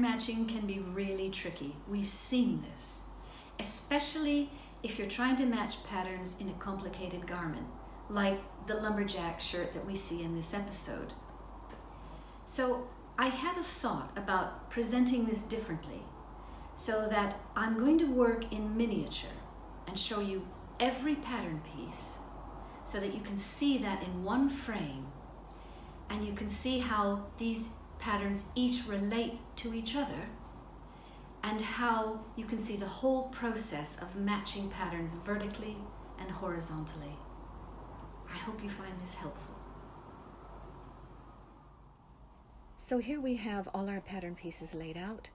matching can be really tricky. We've seen this, especially if you're trying to match patterns in a complicated garment, like the lumberjack shirt that we see in this episode. So I had a thought about presenting this differently, so that I'm going to work in miniature and show you every pattern piece so that you can see that in one frame, and you can see how these patterns each relate to each other, and how you can see the whole process of matching patterns vertically and horizontally. I hope you find this helpful. So here we have all our pattern pieces laid out.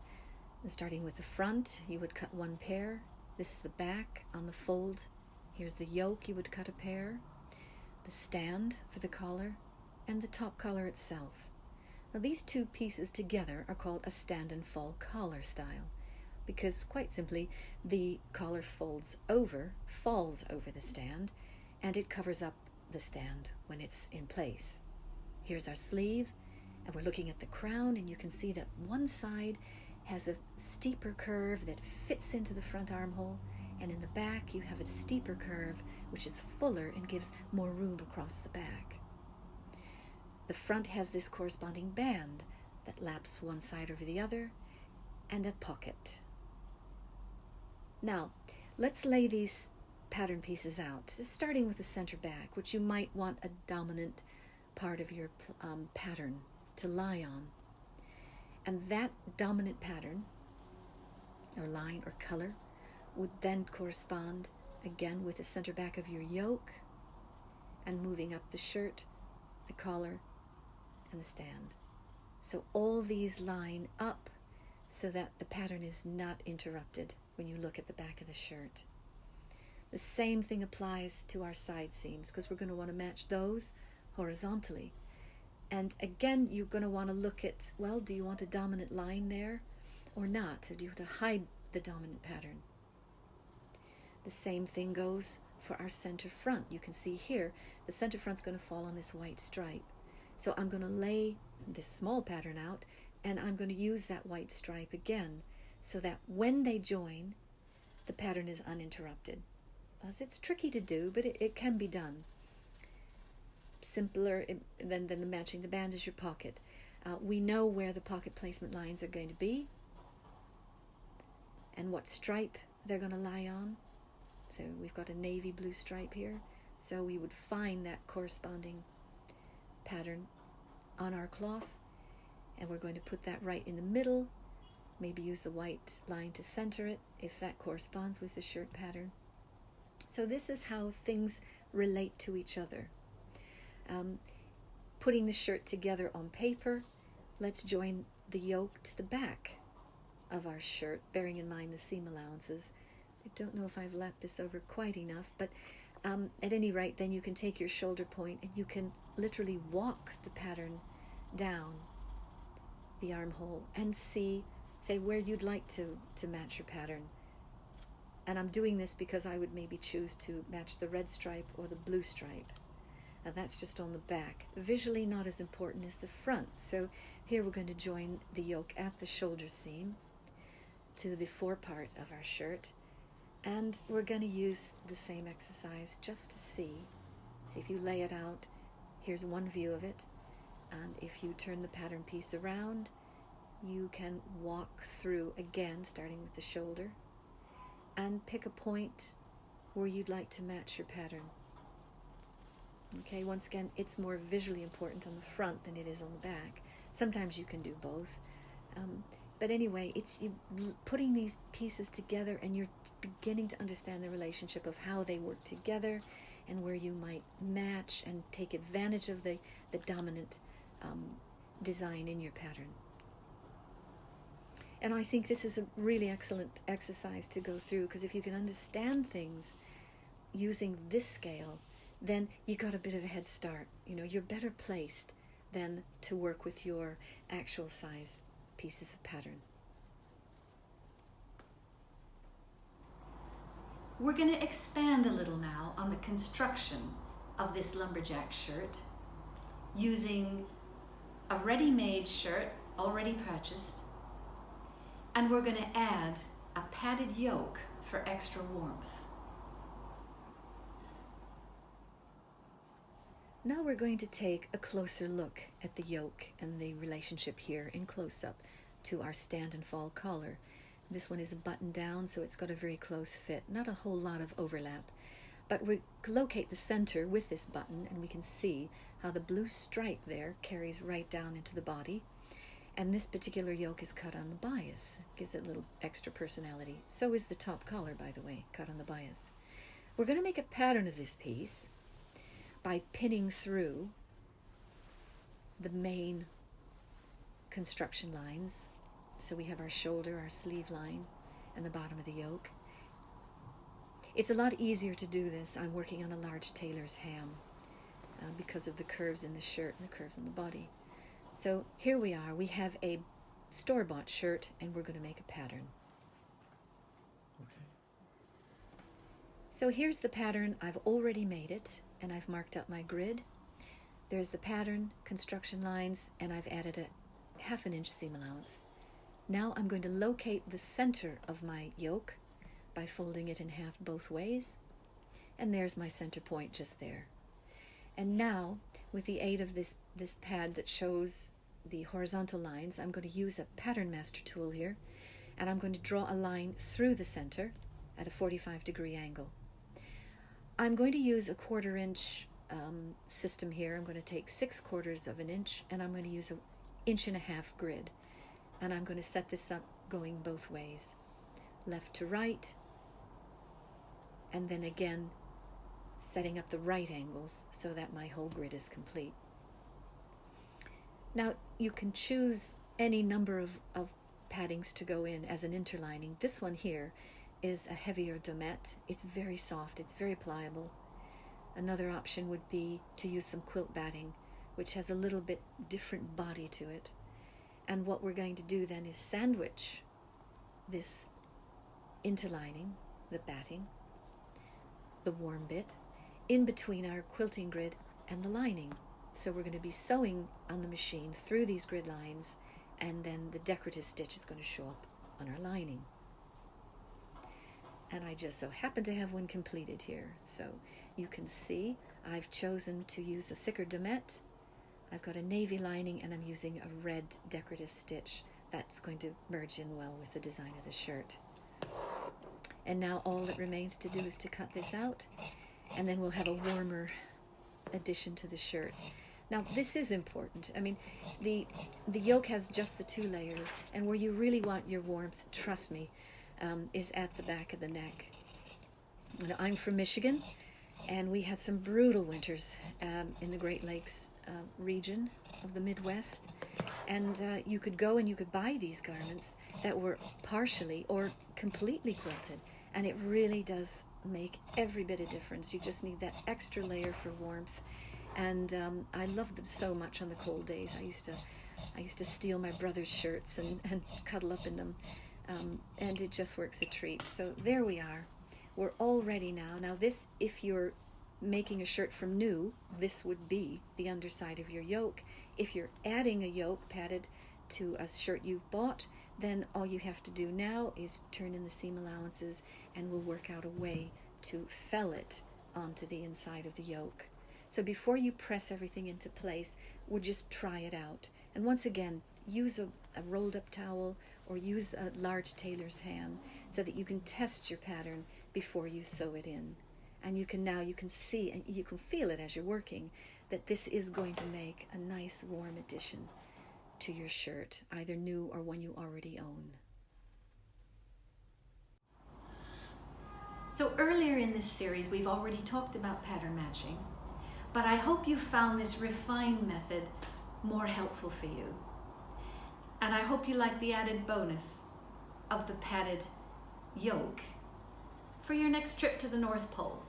Starting with the front, you would cut one pair. This is the back on the fold. Here's the yoke, you would cut a pair. The stand for the collar, and the top collar itself. Now these two pieces together are called a stand and fall collar style, because quite simply the collar falls over the stand, and it covers up the stand when it's in place. Here's our sleeve, and we're looking at the crown, and you can see that one side has a steeper curve that fits into the front armhole, and in the back you have a steeper curve which is fuller and gives more room across the back. The front has this corresponding band that laps one side over the other, and a pocket. Now, let's lay these pattern pieces out, starting with the center back, which you might want a dominant part of your pattern to lie on. And that dominant pattern, or line or color, would then correspond again with the center back of your yoke, and moving up the shirt, the collar, and the stand. So all these line up so that the pattern is not interrupted when you look at the back of the shirt. The same thing applies to our side seams, because we're going to want to match those horizontally. And again, you're going to want to look at, well, do you want a dominant line there or not? Or do you want to hide the dominant pattern? The same thing goes for our center front. You can see here, the center front's going to fall on this white stripe. So I'm going to lay this small pattern out, and I'm going to use that white stripe again, so that when they join, the pattern is uninterrupted. It's tricky to do, but it can be done. Simpler than the matching the band is your pocket. We know where the pocket placement lines are going to be and what stripe they're going to lie on. So we've got a navy blue stripe here, so we would find that corresponding pattern on our cloth, and we're going to put that right in the middle, maybe use the white line to center it if that corresponds with the shirt pattern. So this is how things relate to each other. Putting the shirt together on paper, let's join the yoke to the back of our shirt, bearing in mind the seam allowances. I don't know if I've lapped this over quite enough, but at any rate, then you can take your shoulder point and you can literally walk the pattern down the armhole and say where you'd like to match your pattern. And I'm doing this because I would maybe choose to match the red stripe or the blue stripe. And that's just on the back. Visually not as important as the front. So here we're going to join the yoke at the shoulder seam to the forepart of our shirt. And we're going to use the same exercise just to see. See, if you lay it out, here's one view of it. And if you turn the pattern piece around, you can walk through again, starting with the shoulder, and pick a point where you'd like to match your pattern. Okay, once again, it's more visually important on the front than it is on the back. Sometimes you can do both. But anyway, it's you putting these pieces together, and you're beginning to understand the relationship of how they work together and where you might match and take advantage of the dominant design in your pattern. And I think this is a really excellent exercise to go through, because if you can understand things using this scale, then you got a bit of a head start. You know, you're better placed than to work with your actual size pieces of pattern. We're going to expand a little now on the construction of this lumberjack shirt using a ready-made shirt already purchased, And we're going to add a padded yoke for extra warmth. Now we're going to take a closer look at the yoke and the relationship here in close-up to our stand and fall collar. This one is buttoned down, so it's got a very close fit, not a whole lot of overlap. But we locate the center with this button, and we can see how the blue stripe there carries right down into the body. And this particular yoke is cut on the bias. It gives it a little extra personality. So is the top collar, by the way, cut on the bias. We're going to make a pattern of this piece by pinning through the main construction lines. So we have our shoulder, our sleeve line, and the bottom of the yoke. It's a lot easier to do this. I'm working on a large tailor's ham because of the curves in the shirt and the curves on the body. So here we are. We have a store-bought shirt, and we're going to make a pattern. Okay. So here's the pattern. I've already made it, and I've marked up my grid. There's the pattern, construction lines, and I've added a 1/2 inch seam allowance. Now I'm going to locate the center of my yoke by folding it in half both ways. And there's my center point just there. And now, with the aid of this pad that shows the horizontal lines, I'm going to use a pattern master tool here, and I'm going to draw a line through the center at a 45-degree angle. I'm going to use a 1/4 inch system here. I'm going to take 6/4 of an inch, and I'm going to use an 1.5 inch grid. And I'm going to set this up going both ways, left to right, and then again setting up the right angles so that my whole grid is complete. Now you can choose any number of paddings to go in as an interlining. This one here is a heavier domette. It's very soft, it's very pliable. Another option would be to use some quilt batting, which has a little bit different body to it. And what we're going to do then is sandwich this interlining, the batting, the warm bit, in between our quilting grid and the lining. So we're going to be sewing on the machine through these grid lines, and then the decorative stitch is going to show up on our lining. And I just so happen to have one completed here. So you can see I've chosen to use a thicker domette. I've got a navy lining, and I'm using a red decorative stitch. That's going to merge in well with the design of the shirt. And now all that remains to do is to cut this out, and then we'll have a warmer addition to the shirt. Now this is important. I mean, the yoke has just the 2 layers, and where you really want your warmth, trust me, is at the back of the neck. Now, I'm from Michigan, and we had some brutal winters in the Great Lakes region of the Midwest, and you could go and you could buy these garments that were partially or completely quilted, and it really does make every bit of difference. You just need that extra layer for warmth, and I loved them so much on the cold days. I used to steal my brother's shirts and cuddle up in them, and it just works a treat. So there we are. We're all ready now. Now this, if you're making a shirt from new, this would be the underside of your yoke. If you're adding a yoke padded to a shirt you've bought, then all you have to do now is turn in the seam allowances, and we'll work out a way to fell it onto the inside of the yoke. So before you press everything into place, we'll just try it out. And once again, use a rolled up towel or use a large tailor's ham so that you can test your pattern before you sew it in. And you can see and you can feel it as you're working that this is going to make a nice warm addition to your shirt, either new or one you already own. So earlier in this series, we've already talked about pattern matching, but I hope you found this refined method more helpful for you. And I hope you like the added bonus of the padded yoke for your next trip to the North Pole.